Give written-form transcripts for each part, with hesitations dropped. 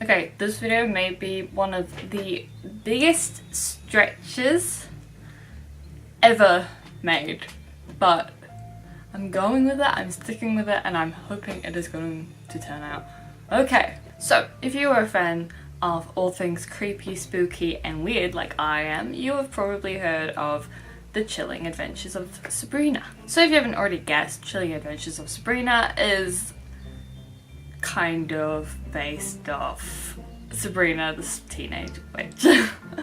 Okay, this video may be one of the biggest stretches ever made, but I'm going with it, I'm sticking with it, and I'm hoping it is going to turn out okay. So, if you are a fan of all things creepy, spooky, and weird like I am, you have probably heard of the Chilling Adventures of Sabrina. So if you haven't already guessed, Chilling Adventures of Sabrina is kind of based off Sabrina the teenage witch.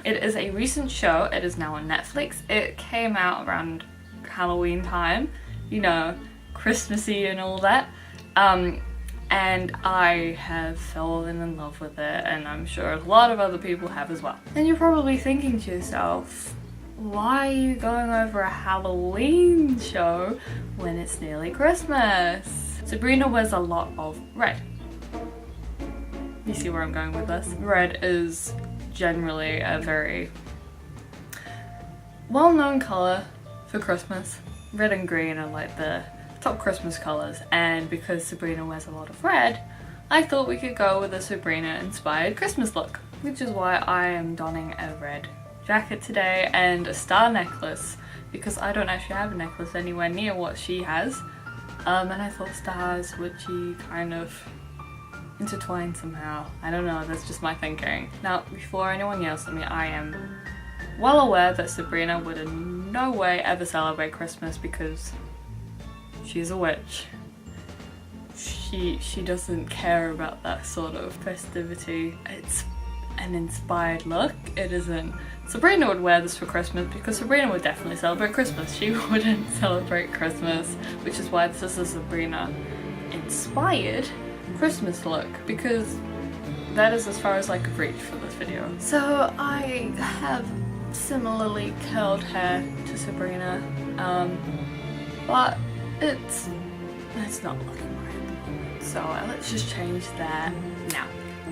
It is a recent show, it is now on Netflix. It came out around Halloween time, you know, Christmassy and all that. And I have fallen in love with it, and I'm sure a lot of other people have as well. And you're probably thinking to yourself, why are you going over a Halloween show when it's nearly Christmas? Sabrina wears a lot of red. You see where I'm going with this? Red is generally a very well-known colour for Christmas. Red and green are like the top Christmas colours, and because Sabrina wears a lot of red, I thought we could go with a Sabrina inspired Christmas look, which is why I am donning a red jacket today and a star necklace, because I don't actually have a necklace anywhere near what she has, and I thought stars would she kind of intertwine somehow. I don't know, that's just my thinking. Now, before anyone yells at me, I am well aware that Sabrina would in no way ever celebrate Christmas because she's a witch. She doesn't care about that sort of festivity. It's an inspired look. It isn't. Sabrina would wear this for Christmas because Sabrina would definitely celebrate Christmas. She wouldn't celebrate Christmas, which is why this is a Sabrina inspired Christmas look, because that is as far as I could reach for this video. So I have similarly curled hair to Sabrina, but it's not looking right at the moment, so let's just change that now.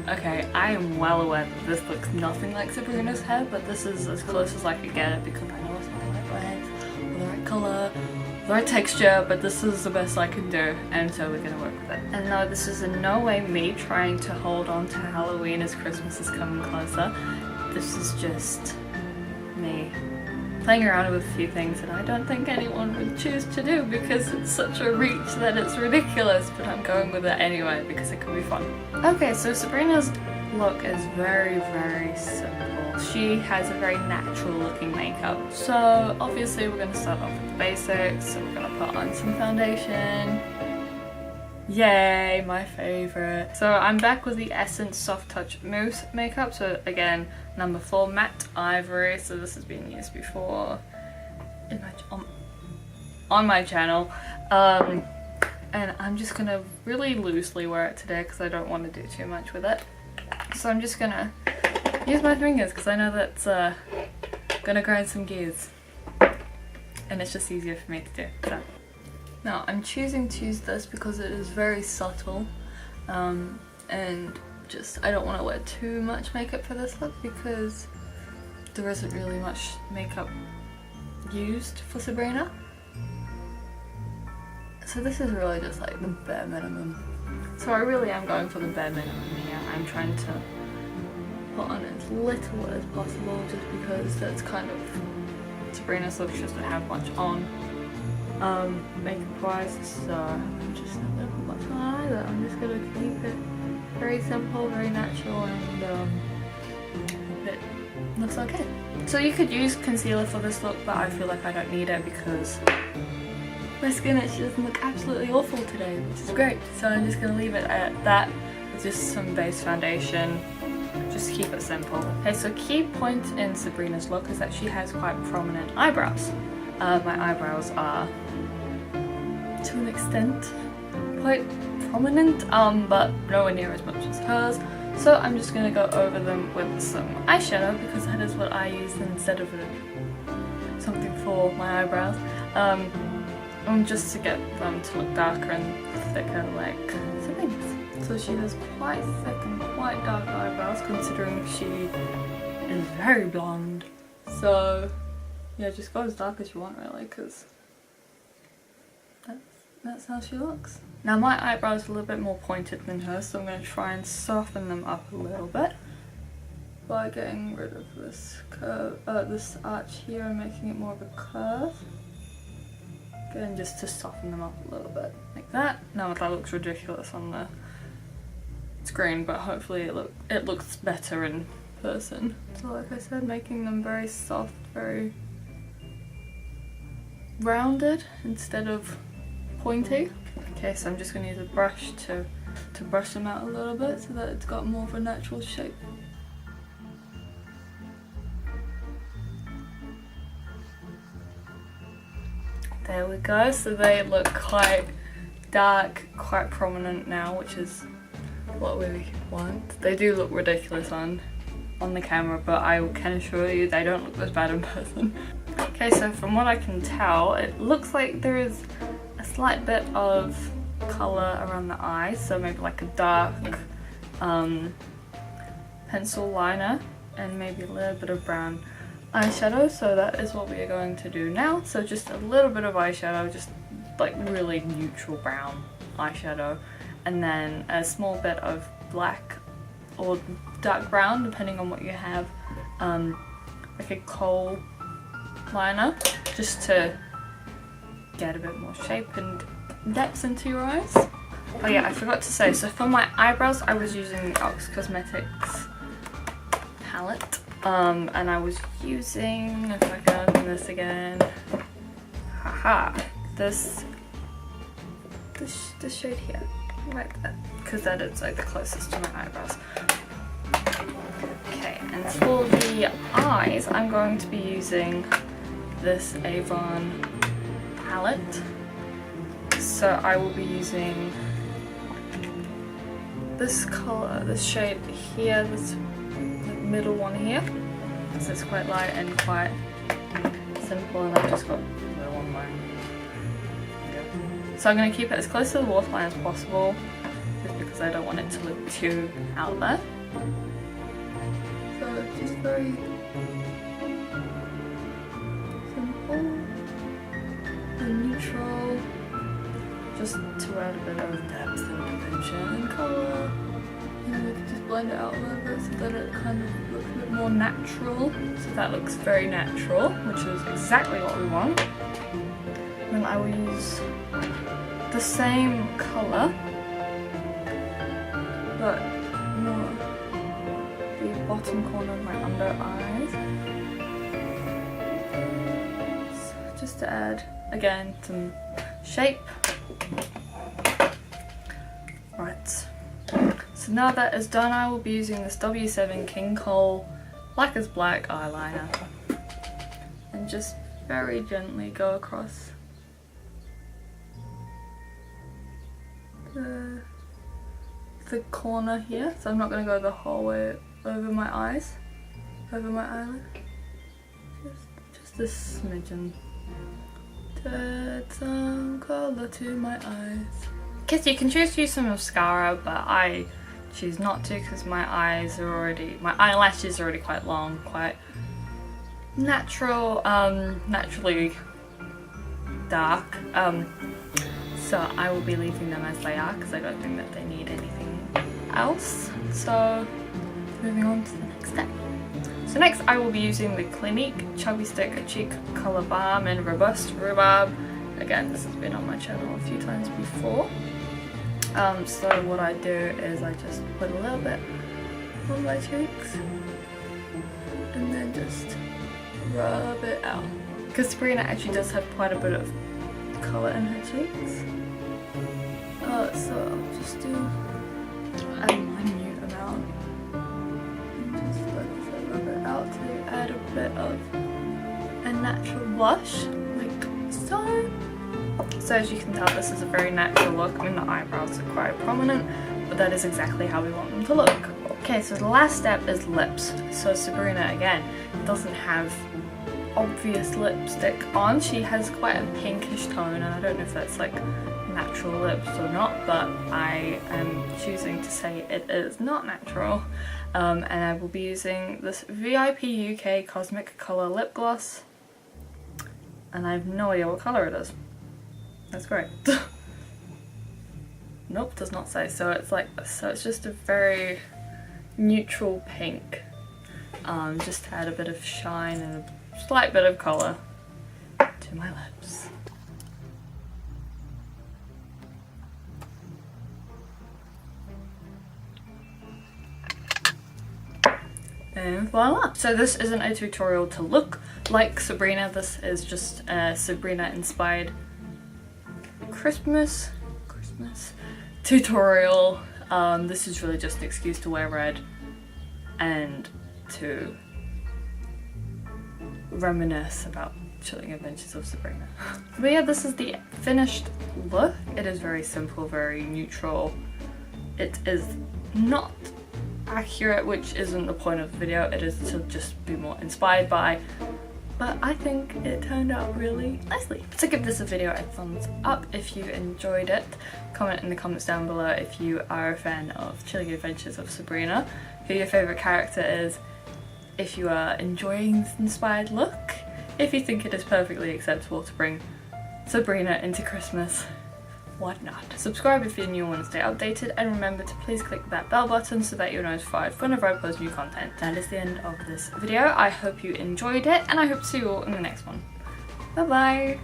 Okay, I am well aware that this looks nothing like Sabrina's hair, but this is as close as I could get it because I know it's not the right length, or the right colour, the right texture, but this is the best I can do, and so we're gonna work with it. And no, this is in no way me trying to hold on to Halloween as Christmas is coming closer. This is just me playing around with a few things that I don't think anyone would choose to do because it's such a reach that it's ridiculous, but I'm going with it anyway because it could be fun. Okay, so Sabrina's look is very, very simple. She has a very natural looking makeup. So obviously we're going to start off with the basics. So we're going to put on some foundation. Yay, my favourite. So I'm back with the Essence Soft Touch Mousse makeup. So again, number 4 matte ivory. So this has been used before in on my channel. And I'm just gonna really loosely wear it today because I don't want to do too much with it. So I'm just gonna use my fingers because I know that's gonna grind some gears. And it's just easier for me to do. So. Now, I'm choosing to use this because it is very subtle, and just I don't want to wear too much makeup for this look because there isn't really much makeup used for Sabrina. So this is really just like the bare minimum. So I really am going for the bare minimum here. I'm trying to put on as little as possible just because that's kind of Sabrina's look. She doesn't have much on. Makeup wise, so I'm just not gonna put much on either. I'm just gonna keep it very simple, very natural, and it looks okay. So you could use concealer for this look, but I feel like I don't need it because my skin actually doesn't look absolutely awful today, which is great. So I'm just gonna leave it at that with just some base foundation. Just keep it simple. Okay, so key point in Sabrina's look is that she has quite prominent eyebrows. My eyebrows are, to an extent, quite prominent, but nowhere near as much as hers. So I'm just going to go over them with some eyeshadow because that is what I use instead of something for my eyebrows. Just to get them to look darker and thicker like Sabrina's. So she has quite thick and quite dark eyebrows considering she is very blonde. So yeah, just go as dark as you want really, because that's that's how she looks. Now my eyebrows are a little bit more pointed than hers, so I'm going to try and soften them up a little bit by getting rid of this curve, this arch here and making it more of a curve. Again, just to soften them up a little bit, like that. Now that looks ridiculous on the screen, but hopefully it looks better in person. So like I said, making them very soft, very rounded instead of pointy. Okay, so I'm just going to use a brush to brush them out a little bit so that it's got more of a natural shape. There we go, so they look quite dark, quite prominent now, which is what we want. They do look ridiculous on the camera, but I can assure you they don't look as bad in person. Okay, so from what I can tell, it looks like there is a slight bit of colour around the eyes, so maybe like a dark pencil liner and maybe a little bit of brown eyeshadow. So that is what we are going to do now. So just a little bit of eyeshadow, just like really neutral brown eyeshadow, and then a small bit of black or dark brown depending on what you have, like a kohl liner, just to get a bit more shape and depth into your eyes. Oh yeah, I forgot to say, so for my eyebrows I was using the CAOS Cosmetics palette, and I was using, if I can open this again, haha, this shade here, like that, because that is like the closest to my eyebrows. Okay, and for the eyes I'm going to be using this Avon palette. So I will be using this colour, this shade here, this middle one here. So it's quite light and quite simple, and I've just got a little one line. So I'm going to keep it as close to the waterline as possible, just because I don't want it to look too out there. So just very simple and neutral, just to add a bit of depth and dimension and colour. And we can just blend it out a little bit so that it kind of looks a bit more natural. So that looks very natural, which is exactly what we want. Then I will use the same colour, but more the bottom corner of my under eyes. So just to add, again, some shape. Right. So now that is done, I will be using this W7 King Kohl Black as Black eyeliner and just very gently go across the corner here. So I'm not going to go the whole way over my eyes, over my eyelid, just a smidgen to add some colour to my eyes. Okay, so you can choose to use some mascara, but I choose not to because my eyelashes are already quite long, quite natural, naturally dark. So I will be leaving them as they are because I don't think that they need anything else. So moving on to the next step. So next I will be using the Clinique Chubby Stick Cheek Colour Balm in Robust Rhubarb. Again, this has been on my channel a few times before. So what I do is I just put a little bit on my cheeks and then just rub it out. Because Sabrina actually does have quite a bit of colour in her cheeks. So I'll just do a minute amount and just like I said, rub it out to add a bit of a natural blush, like so. So as you can tell, this is a very natural look. I mean, the eyebrows are quite prominent, but that is exactly how we want them to look. Okay, so the last step is lips. So Sabrina, again, doesn't have obvious lipstick on. She has quite a pinkish tone, and I don't know if that's like natural lips or not, but I am choosing to say it is not natural. And I will be using this VIP UK Cosmic Colour Lip Gloss, and I have no idea what colour it is. That's great. Nope, does not say. So it's like this. So it's just a very neutral pink. Just to add a bit of shine and a slight bit of colour to my lips. And voila! So this isn't a tutorial to look like Sabrina, this is just a Sabrina inspired Christmas tutorial. This is really just an excuse to wear red and to reminisce about Chilling Adventures of Sabrina. But yeah, this is the finished look. It is very simple, very neutral. It is not accurate, which isn't the point of the video. It is to just be more inspired by, but I think it turned out really nicely. So give this video a thumbs up if you enjoyed it. Comment in the comments down below if you are a fan of Chilling Adventures of Sabrina, who your favourite character is, if you are enjoying this inspired look, if you think it is perfectly acceptable to bring Sabrina into Christmas, whatnot. Subscribe if you're new and want to stay updated, and remember to please click that bell button so that you're notified whenever I post new content. That is the end of this video. I hope you enjoyed it, and I hope to see you all in the next one. Bye bye!